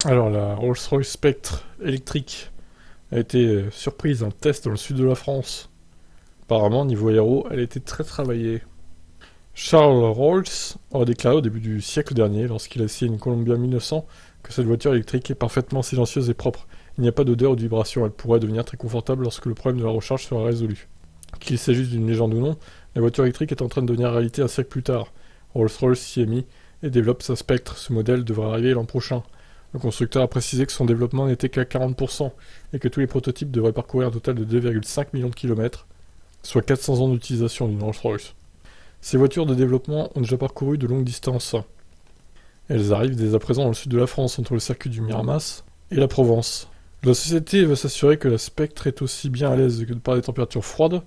Alors, la Rolls-Royce Spectre électrique a été surprise en test dans le sud de la France. Apparemment, niveau aéro, elle a été très travaillée. Charles Rolls a déclaré au début du siècle dernier, lorsqu'il a essayé une Columbia 1900, que cette voiture électrique est parfaitement silencieuse et propre. Il n'y a pas d'odeur ou de vibration, elle pourrait devenir très confortable lorsque le problème de la recharge sera résolu. Qu'il s'agisse d'une légende ou non, la voiture électrique est en train de devenir réalité un siècle plus tard. Rolls-Royce s'y est mis et développe sa Spectre. Ce modèle devrait arriver l'an prochain. Le constructeur a précisé que son développement n'était qu'à 40% et que tous les prototypes devraient parcourir un total de 2,5 millions de kilomètres, soit 400 ans d'utilisation d'une Rolls-Royce. Ces voitures de développement ont déjà parcouru de longues distances. Elles arrivent dès à présent dans le sud de la France, entre le circuit du Miramas et la Provence. La société veut s'assurer que la Spectre est aussi bien à l'aise par des températures froides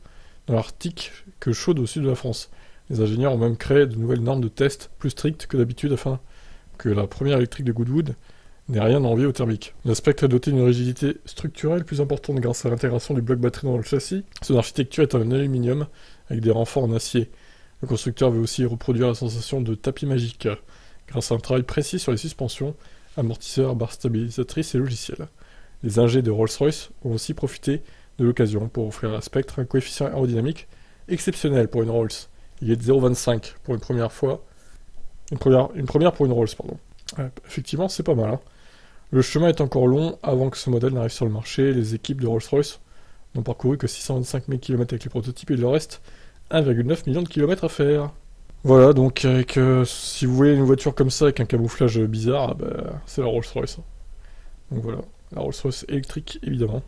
dans l'Arctique que chaudes au sud de la France. Les ingénieurs ont même créé de nouvelles normes de test plus strictes que d'habitude afin que la première électrique de Goodwood n'ait rien à envier au thermique. La Spectre est dotée d'une rigidité structurelle plus importante grâce à l'intégration du bloc batterie dans le châssis. Son architecture est en aluminium avec des renforts en acier. Le constructeur veut aussi reproduire la sensation de tapis magique grâce à un travail précis sur les suspensions, amortisseurs, barres stabilisatrices et logiciels. Les ingés de Rolls-Royce ont aussi profité de l'occasion pour offrir à la Spectre un coefficient aérodynamique exceptionnel pour une Rolls. Il est de 0,25 pour une première fois. Une première pour une Rolls, pardon. Ouais, effectivement, c'est pas mal. Hein. Le chemin est encore long avant que ce modèle n'arrive sur le marché. Les équipes de Rolls-Royce n'ont parcouru que 625 000 km avec les prototypes et il leur reste 1,9 million de kilomètres à faire. Voilà, donc si vous voulez une voiture comme ça avec un camouflage bizarre, bah, c'est la Rolls-Royce. Donc voilà, la Rolls-Royce électrique évidemment.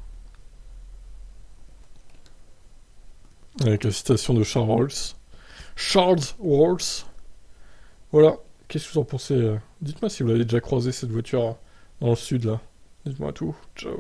Avec la citation de Charles Rolls. Charles Rolls. Voilà, qu'est-ce que vous en pensez Dites-moi si vous l'avez déjà croisé cette voiture dans le sud là. Dites-moi tout. Ciao.